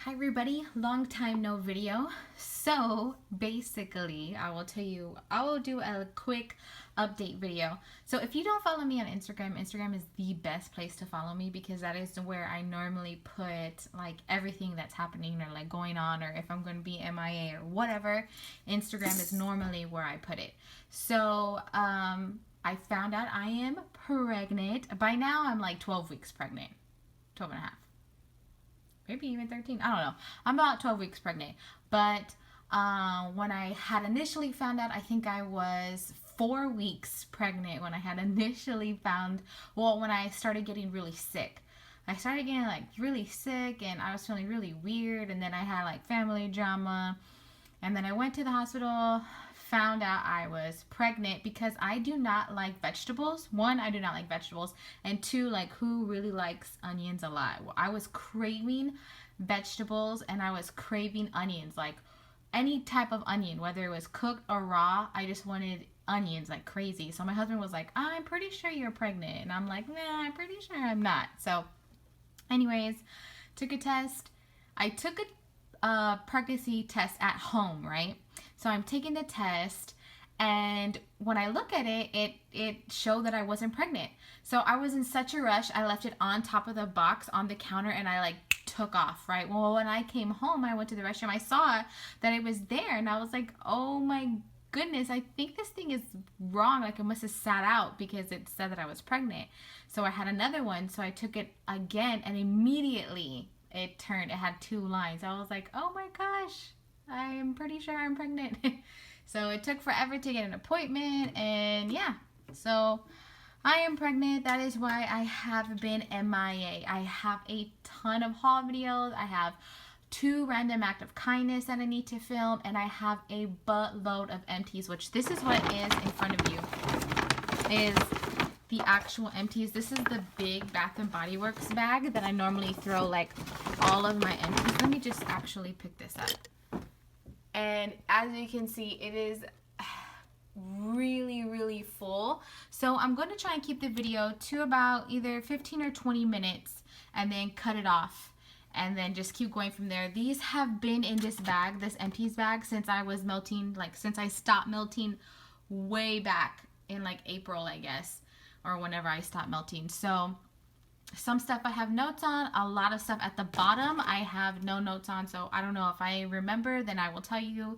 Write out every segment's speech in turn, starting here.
Hi everybody, long time no video. So basically, I will do a quick update video. So if you don't follow me on Instagram, Instagram is the best place to follow me because that is where I normally put like everything that's happening or like going on, or if I'm going to be MIA or whatever. Instagram is normally where I put it. So I found out I am pregnant. By now I'm like 12 weeks pregnant, 12 and a half. Maybe even 13. I don't know. I'm about 12 weeks pregnant. But when I had initially found out, I think I was 4 weeks pregnant when I had initially when I started getting really sick. I started getting like really sick and I was feeling really weird. And then I had like family drama. And then I went to the hospital, found out I was pregnant because I do not like vegetables. One, I do not like vegetables. And two, like, who really likes onions a lot? Well, I was craving vegetables and I was craving onions, like any type of onion, whether it was cooked or raw. I just wanted onions like crazy. So my husband was like, I'm pretty sure you're pregnant. And I'm like, nah, I'm pretty sure I'm not. So anyways, took a test. I took a pregnancy test at home, right? So I'm taking the test, and when I look at it, it showed that I wasn't pregnant. So I was in such a rush, I left it on top of the box on the counter, and I like took off, right? Well, when I came home, I went to the restroom, I saw that it was there, and I was like, oh my goodness, I think this thing is wrong. Like, it must have sat out because it said that I was pregnant. So I had another one, so I took it again, and immediately it had 2 lines. I was like, oh my gosh, I'm pretty sure I'm pregnant. So it took forever to get an appointment, and yeah, so I am pregnant. That is why I have been MIA. I have a ton of haul videos. I have 2 random act of kindness that I need to film, and I have a buttload of empties, which this is what is in front of you, is the actual empties. This is the big Bath and Body Works bag that I normally throw like all of my empties. Let me just actually pick this up. And as you can see, it is really full. So I'm going to try and keep the video to about either 15 or 20 minutes and then cut it off and then just keep going from there. These have been in this bag, this empties bag, since I was melting, like since I stopped melting way back in like April, I guess, or whenever I stopped melting. So some stuff I have notes on, a lot of stuff at the bottom I have no notes on, so I don't know. If I remember, then I will tell you.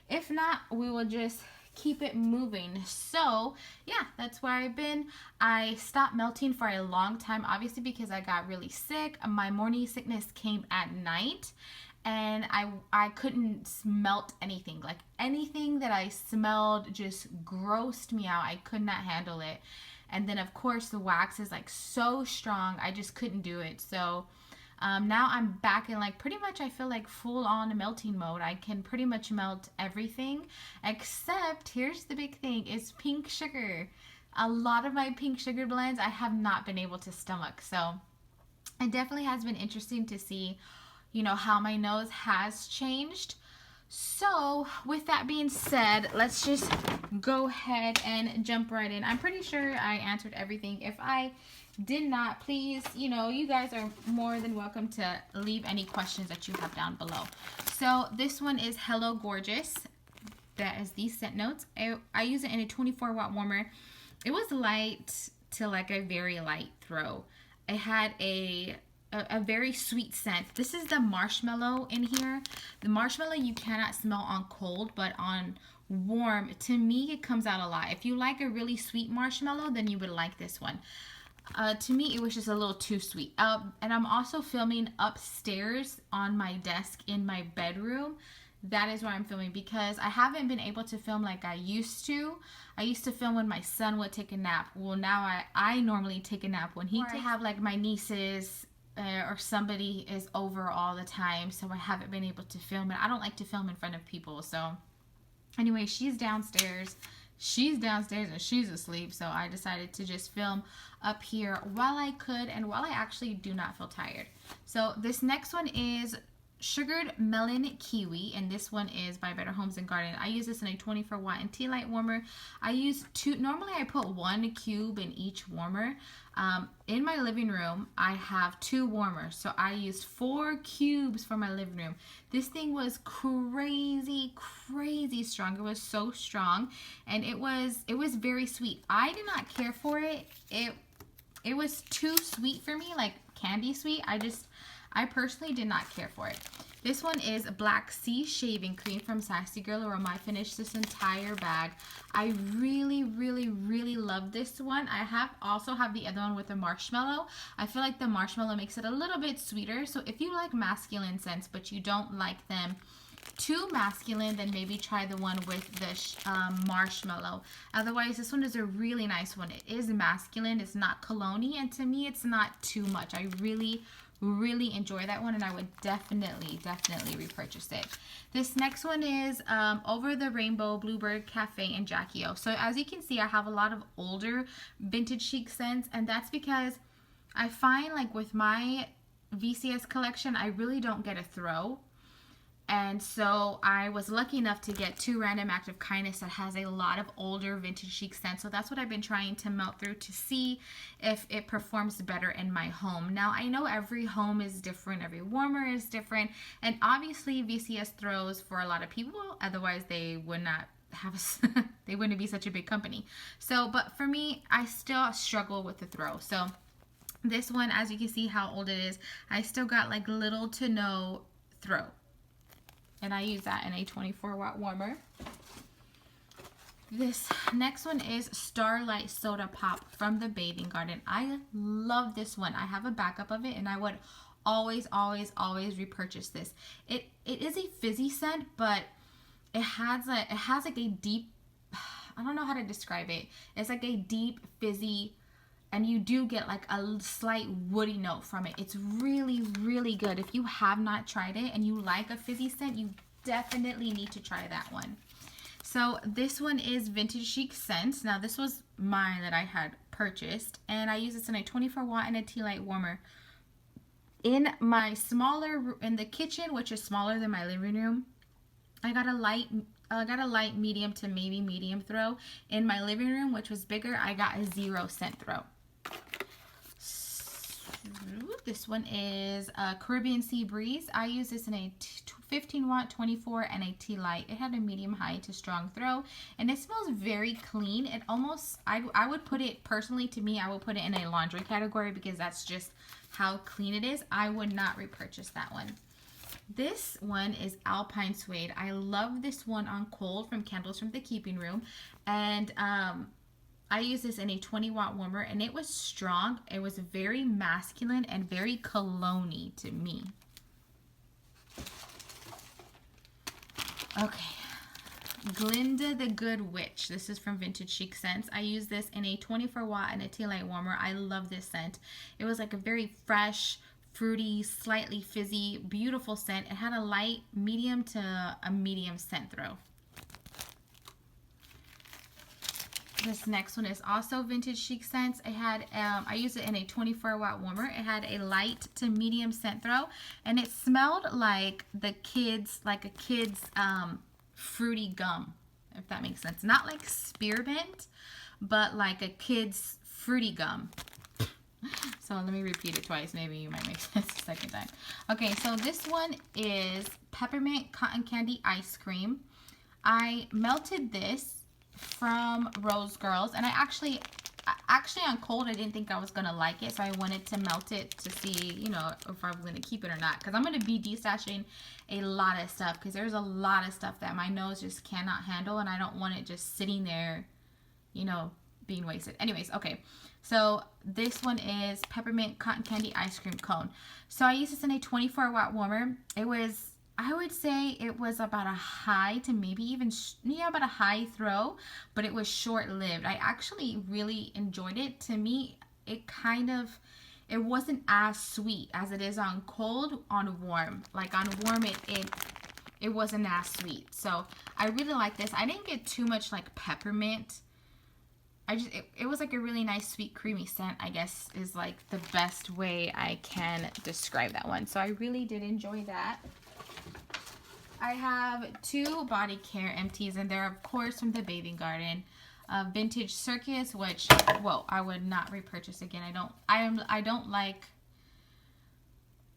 If not, we will just keep it moving. So yeah, that's where I've been. I stopped melting for a long time, obviously because I got really sick. My morning sickness came at night, and I couldn't smelt anything. Like, anything that I smelled just grossed me out. I could not handle it. And then of course the wax is like so strong, I just couldn't do it. So now I'm back in like pretty much, I feel like full on melting mode. I can pretty much melt everything, except here's the big thing, is pink sugar. A lot of my pink sugar blends I have not been able to stomach. So it definitely has been interesting to see, you know, how my nose has changed. So with that being said, let's just go ahead and jump right in. I'm pretty sure I answered everything. If I did not, please, you know, you guys are more than welcome to leave any questions that you have down below. So this one is Hello Gorgeous. That is the scent notes. I use it in a 24-watt warmer. It was light to like a very light throw. It had a very sweet scent. This is the marshmallow in here. The marshmallow you cannot smell on cold, but on warm, to me, it comes out a lot. If you like a really sweet marshmallow, then you would like this one. To me, it was just a little too sweet. And I'm also filming upstairs on my desk in my bedroom. That is where I'm filming because I haven't been able to film like I used to. I used to film when my son would take a nap. Well, now I normally take a nap when he takes. I have like my nieces or somebody is over all the time, so I haven't been able to film it. I don't like to film in front of people. So anyway, she's downstairs and she's asleep, so I decided to just film up here while I could and while I actually do not feel tired. So this next one is Sugared Melon Kiwi, and this one is by Better Homes and Garden. I use this in a 24-watt and tea light warmer. I use two, normally I put 1 cube in each warmer. In my living room, I have 2 warmers, so I used 4 cubes for my living room. This thing was crazy strong. It was so strong, and it was very sweet. I did not care for it. It was too sweet for me, like candy sweet. I personally did not care for it. This one is Black Sea Shaving Cream from Sassy Girl Aroma. I finished this entire bag. I really love this one. I also have the other one with the marshmallow. I feel like the marshmallow makes it a little bit sweeter. So if you like masculine scents, but you don't like them too masculine, then maybe try the one with the marshmallow. Otherwise, this one is a really nice one. It is masculine. It's not cologne-y, and to me, it's not too much. I really enjoy that one, and I would definitely repurchase it. This next one is Over the Rainbow Bluebird Cafe and Jackie O. So as you can see, I have a lot of older vintage chic scents, and that's because I find like with my VCS collection, I really don't get a throw. And so I was lucky enough to get 2 Random Act of Kindness that has a lot of older vintage chic scents. So that's what I've been trying to melt through to see if it performs better in my home. Now, I know every home is different. Every warmer is different. And obviously, VCS throws for a lot of people. Otherwise, they would not have they wouldn't be such a big company. So, but for me, I still struggle with the throw. So this one, as you can see how old it is, I still got like little to no throw. And I use that in a 24-watt warmer. This next one is Starlight Soda Pop from the Bathing Garden. I love this one. I have a backup of it, and I would always repurchase this. It is a fizzy scent, but it has like a deep, I don't know how to describe it. It's like a deep fizzy, and you do get like a slight woody note from it. It's really good. If you have not tried it and you like a fizzy scent, you definitely need to try that one. So this one is Vintage Chic Scents. Now this was mine that I had purchased, and I use this in a 24-watt and a tea light warmer. In my in the kitchen, which is smaller than my living room, I got a light medium to maybe medium throw. In my living room, which was bigger, I got a 0 scent throw. This one is Caribbean Sea Breeze. I use this in a 15-watt, 24, and a tea light. It had a medium high to strong throw, and it smells very clean. It almost, I would put it, personally to me, I would put it in a laundry category because that's just how clean it is. I would not repurchase that one. This one is Alpine Suede. I love this one on cold from Candles from the Keeping Room, and I use this in a 20-watt warmer, and it was strong. It was very masculine and very cologne-y to me. Okay, Glinda the Good Witch. This is from Vintage Chic Scents. I use this in a 24-watt and a tea light warmer. I love this scent. It was like a very fresh, fruity, slightly fizzy, beautiful scent. It had a light, medium to a medium scent throw. This next one is also Vintage Chic Scents. It had, I used it in a 24-watt warmer. It had a light to medium scent throw, and it smelled like a kid's fruity gum, if that makes sense. Not like spearmint, but like a kid's fruity gum. So let me repeat it twice. Maybe you might make sense the second time. Okay, so this one is Peppermint Cotton Candy Ice Cream. I melted this from Rose Girls, and I actually on cold I didn't think I was gonna like it, so I wanted to melt it to see, you know, if I was gonna keep it or not, because I'm gonna be destashing a lot of stuff, because there's a lot of stuff that my nose just cannot handle, and I don't want it just sitting there, you know, being wasted. Anyways, okay, so this one is Peppermint Cotton Candy Ice Cream Cone. So I used this in a 24-watt warmer. It was, I would say it was about a high to maybe even, yeah, about a high throw, but it was short-lived. I actually really enjoyed it. To me, it wasn't as sweet as it is on cold, on warm. Like on warm, it wasn't as sweet. So I really like this. I didn't get too much like peppermint. It was like a really nice, sweet, creamy scent, I guess, is like the best way I can describe that one. So I really did enjoy that. I have 2 body care empties, and they're of course from the Bathing Garden. Vintage Circus, which, well, I would not repurchase again. I don't like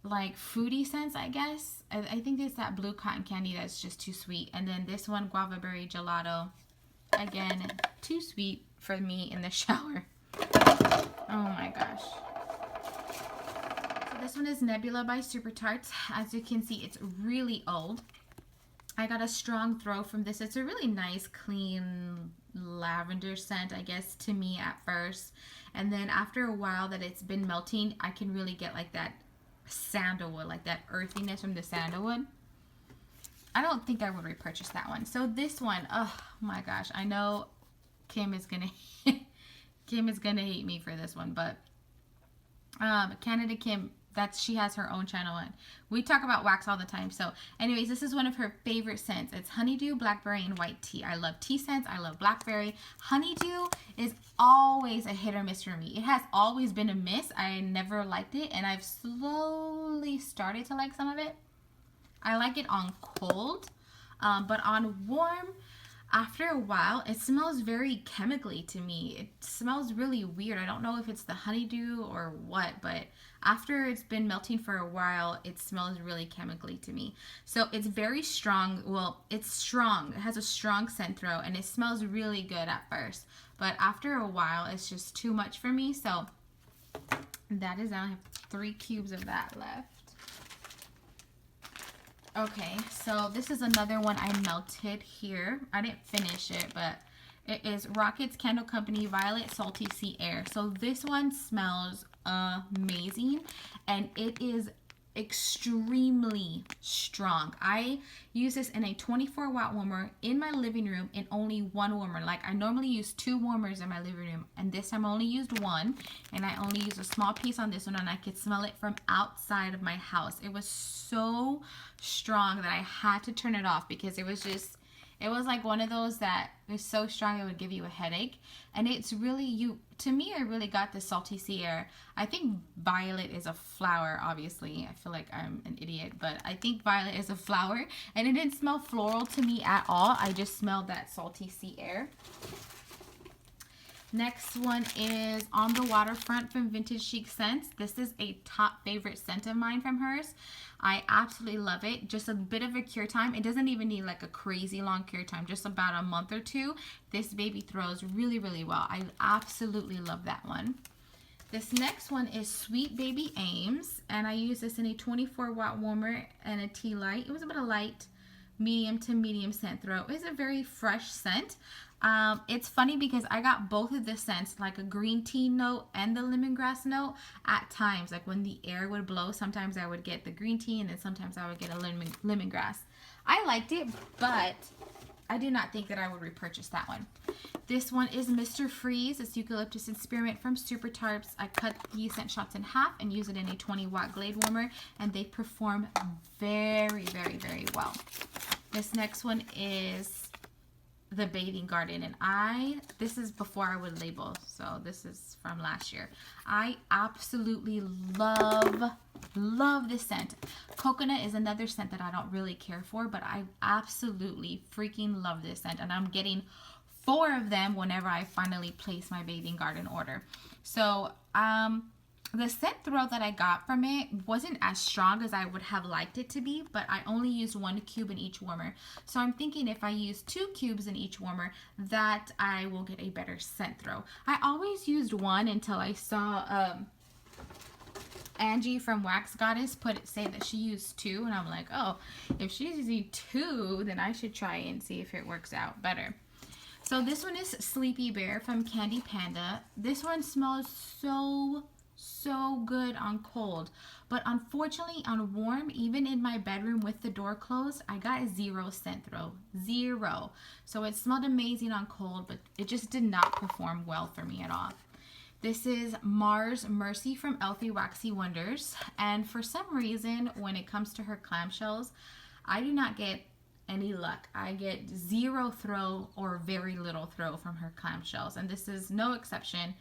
foodie scents, I guess. I think it's that blue cotton candy that's just too sweet. And then this one, guava berry gelato, again, too sweet for me in the shower. Oh my gosh. So this one is Nebula by Super Tarts. As you can see, it's really old. I got a strong throw from this. It's a really nice, clean lavender scent, I guess, to me at first. And then after a while that it's been melting, I can really get like that sandalwood, like that earthiness from the sandalwood. I don't think I would repurchase that one. So this one, oh my gosh, I know Kim is gonna hate me for this one, but Canada Kim, she has her own channel, and we talk about wax all the time. So anyways, this is one of her favorite scents. It's honeydew, blackberry, and white tea. I love tea scents. I love blackberry. Honeydew is always a hit or miss for me. It has always been a miss. I never liked it, and I've slowly started to like some of it. I like it on cold, but on warm, after a while, it smells very chemically to me. It smells really weird. I don't know if it's the honeydew or what, but after it's been melting for a while, it smells really chemically to me. So it's very strong. Well, it's strong. It has a strong scent throw, and it smells really good at first. But after a while, it's just too much for me. So that is, I have 3 cubes of that left. Okay, so this is another one I melted here. I didn't finish it, but it is Rocket's Candle Company Violet Salty Sea Air. So this one smells amazing, and it is extremely strong. I use this in a 24-watt warmer in my living room in only 1 warmer. Like, I normally use 2 warmers in my living room, and this time I only used 1, and I only used a small piece on this one, and I could smell it from outside of my house. It was so strong that I had to turn it off because it was like one of those that is so strong it would give you a headache. And it's really, to me, I really got the salty sea air. I think violet is a flower, obviously. I feel like I'm an idiot, but I think violet is a flower. And it didn't smell floral to me at all. I just smelled that salty sea air. Next one is On the Waterfront from Vintage Chic Scents. This is a top favorite scent of mine from hers. I absolutely love it. Just a bit of a cure time. It doesn't even need like a crazy long cure time, just about a month or 2. This baby throws really, really well. I absolutely love that one. This next one is Sweet Baby Ames, and I use this in a 24-watt warmer and a tea light. It was about a light, medium to medium scent throw. It's a very fresh scent. It's funny because I got both of the scents, like a green tea note and the lemongrass note at times. Like when the air would blow, sometimes I would get the green tea and then sometimes I would get a lemongrass. I liked it, but I do not think that I would repurchase that one. This one is Mr. Freeze. It's eucalyptus and spearmint from Super Tarts. I cut the scent shots in half and use it in a 20-watt glade warmer, and they perform very, very, very well. This next one is the Bathing Garden, and this is before I would label, so this is from last year. I absolutely love this scent. Coconut is another scent that I don't really care for, but I absolutely freaking love this scent, and I'm getting 4 of them whenever I finally place my Bathing Garden order. So the scent throw that I got from it wasn't as strong as I would have liked it to be, but I only used 1 cube in each warmer. So I'm thinking if I use 2 cubes in each warmer, that I will get a better scent throw. I always used 1 until I saw Angie from Wax Goddess say that she used 2, and I'm like, oh, if she's using 2, then I should try and see if it works out better. So this one is Sleepy Bear from Candy Panda. This one smells so good on cold, but unfortunately on warm, even in my bedroom with the door closed, I got 0 scent throw. 0. So it smelled amazing on cold, but it just did not perform well for me at all. This is Mars Mercy from Elfie Waxy Wonders, and for some reason when it comes to her clamshells, I do not get any luck. I get 0 throw or very little throw from her clamshells, and this is no exception.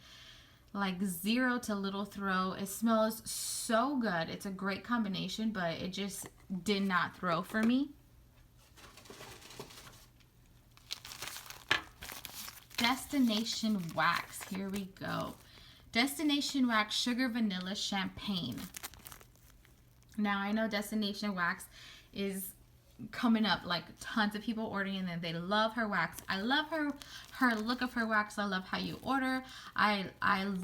Like 0 to little throw. It smells so good. It's a great combination, but it just did not throw for me. Destination Wax. Here we go. Destination Wax Sugar Vanilla Champagne. Now, I know Destination Wax is coming up, like tons of people ordering, and then they love her wax. I love her look of her wax. I love how you order. I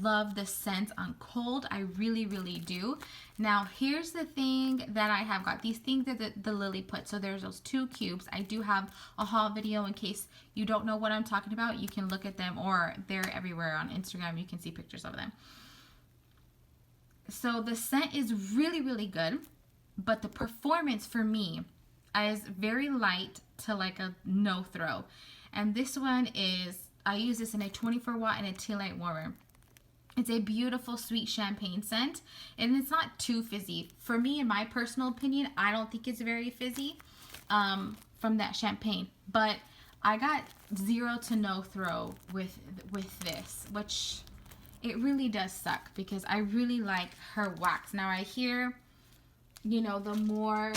love the scent on cold. I really, really do. Now, here's the thing that I have got. These things that the Lily put. So there's those 2 cubes. I do have a haul video in case you don't know what I'm talking about. You can look at them, or they're everywhere on Instagram. You can see pictures of them. So the scent is really, really good, but the performance for me is very light to like a no throw. And this one is, I use this in a 24 watt and a tea light warmer. It's a beautiful sweet champagne scent, and it's not too fizzy. For me, in my personal opinion, I don't think it's very fizzy from that champagne, but I got 0 to no throw with this, which it really does suck because I really like her wax. Now I hear, you know, the more,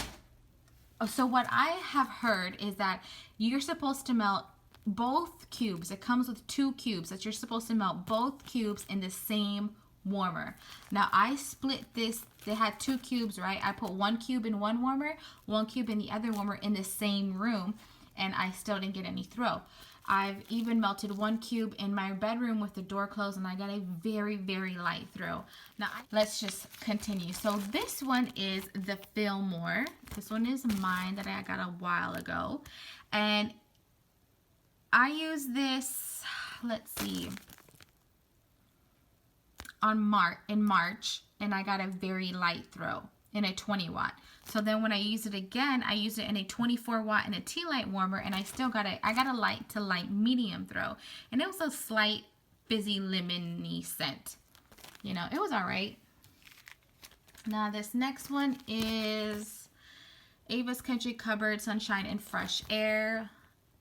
so what I have heard is that you're supposed to melt both cubes. It comes with 2 cubes that you're supposed to melt both cubes in the same warmer. Now I split this. They had 2 cubes, right? I put 1 cube in one warmer, 1 cube in the other warmer in the same room, and I still didn't get any throw. I've even melted 1 cube in my bedroom with the door closed, and I got a very, very light throw. Now, let's just continue. So this one is the Fillmore. This one is mine that I got a while ago. And I use this, let's see, in March, and I got a very light throw in a 20 watt. So then when I use it again, I use it in a 24 watt and a tea light warmer, and I still got I got a light to light medium throw. And it was a slight fizzy lemony scent. You know, it was all right. Now this next one is Ava's Country Cupboard Sunshine and Fresh Air.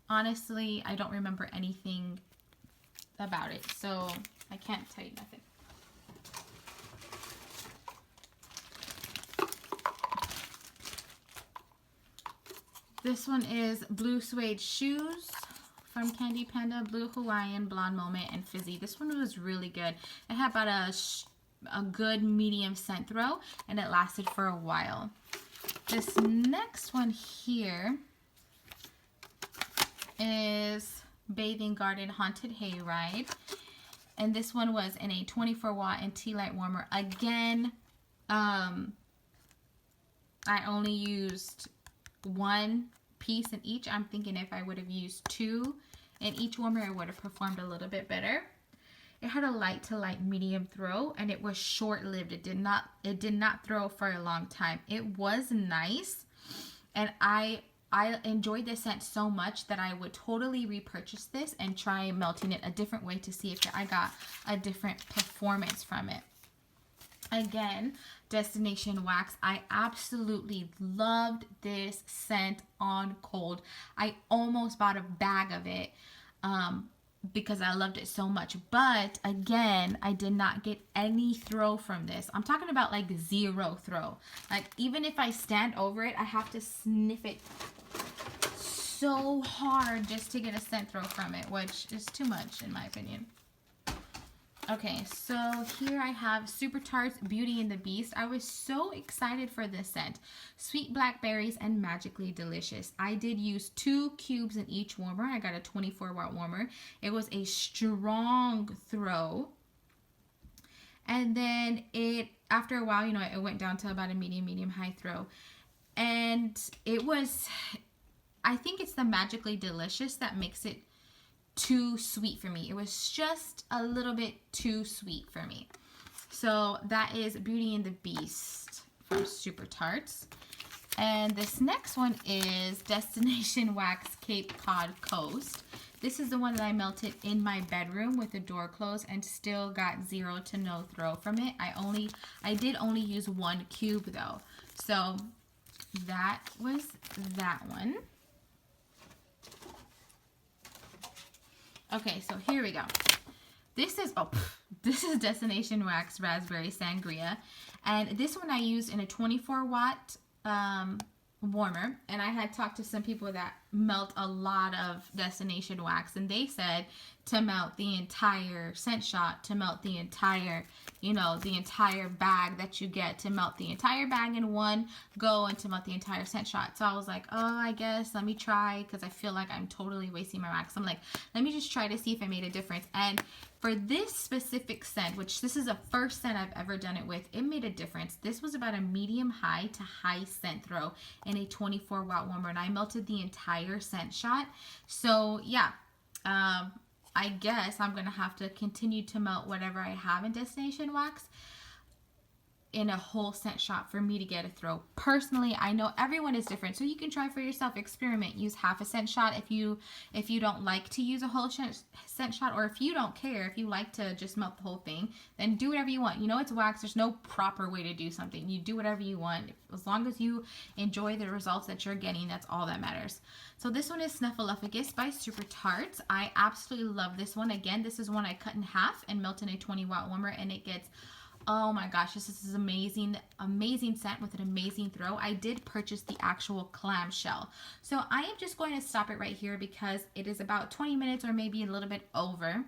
Honestly, I don't remember anything about it, so I can't tell you nothing. This one is Blue Suede Shoes from Candy Panda, Blue Hawaiian, Blonde Moment, and Fizzy. This one was really good. It had about a good medium scent throw, and it lasted for a while. This next one here is Bathing Garden Haunted Hayride. And this one was in a 24 watt and tea light warmer. Again, I only used 1 piece in each. I'm thinking if I would have used 2 in each warmer, it would have performed a little bit better. It had a light to light medium throw, and it was short-lived. It did not throw for a long time. It was nice, and I enjoyed this scent so much that I would totally repurchase this and try melting it a different way to see if I got a different performance from it. Again, Destination Wax. I absolutely loved this scent on cold. I almost bought a bag of it because I loved it so much. But again, I did not get any throw from this. I'm talking about like 0 throw. Like even if I stand over it, I have to sniff it so hard just to get a scent throw from it, which is too much in my opinion. Okay, so here I have Super Tarts Beauty and the Beast. I was so excited for this scent. Sweet blackberries and magically delicious. I did use 2 cubes in each warmer. I got a 24 watt warmer. It was a strong throw. And then after a while, you know, it went down to about a medium high throw. And it was, I think it's the magically delicious that makes it too sweet for me. It was just a little bit too sweet for me. So that is Beauty and the Beast from Super Tarts. And this next one is Destination Wax Cape Cod Coast. This is the one that I melted in my bedroom with the door closed and still got 0 to no throw from it. I did only use 1 cube though. So that was that one. Okay, so here we go. This is Destination Wax Raspberry Sangria. And this one I used in a 24 watt warmer, and I had talked to some people that melt a lot of destination wax, and they said to melt the entire scent shot, to melt the entire, you know, the entire bag that you get, to melt the entire bag in one go, and to melt the entire scent shot. So I was like, oh, I guess let me try, because I feel like I'm totally wasting my wax. I'm like, let me just try to see if it made a difference. And for this specific scent, which this is the first scent I've ever done it with, it made a difference. This was about a medium high to high scent throw in a 24 watt warmer, and I melted the entire scent shot. So yeah, I guess I'm gonna have to continue to melt whatever I have in destination wax in a whole scent shot for me to get a throw. Personally, I know everyone is different, so you can try for yourself, experiment, use half a scent shot if you don't like to use a whole scent shot, or if you don't care, if you like to just melt the whole thing, then do whatever you want. You know, it's wax. There's no proper way to do something. You do whatever you want. As long as you enjoy the results that you're getting, that's all that matters. So this one is Snuffleupagus by Super Tarts. I absolutely love this one. Again, this is one I cut in half and melt in a 20 watt warmer, and it gets, oh my gosh, this is amazing, amazing scent with an amazing throw. I did purchase the actual clamshell. So I am just going to stop it right here because it is about 20 minutes or maybe a little bit over.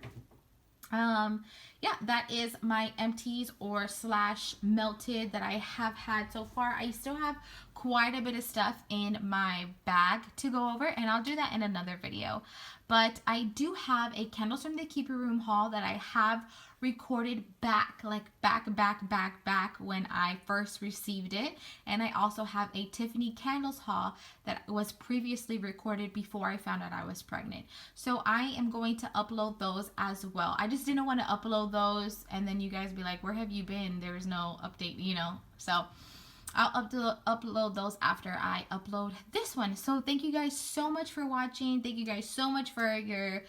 Yeah, that is my empties or slash melted that I have had so far. I still have quite a bit of stuff in my bag to go over, and I'll do that in another video. But I do have a Candles from the Keeper Room haul that I have recorded back when I first received it. And I also have a Tiffany candles haul that was previously recorded before I found out I was pregnant. So I am going to upload those as well. I just didn't want to upload those and then you guys be like, where have you been? There was no update, you know. So I'll upload those after I upload this one. So thank you guys so much for watching. Thank you guys so much for your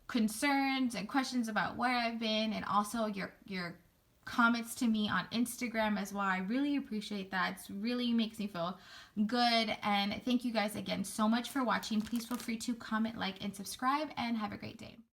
concerns and questions about where I've been, and also your comments to me on Instagram as well. I really appreciate that. It really makes me feel good. And thank you guys again so much for watching. Please feel free to comment, like, and subscribe, and have a great day.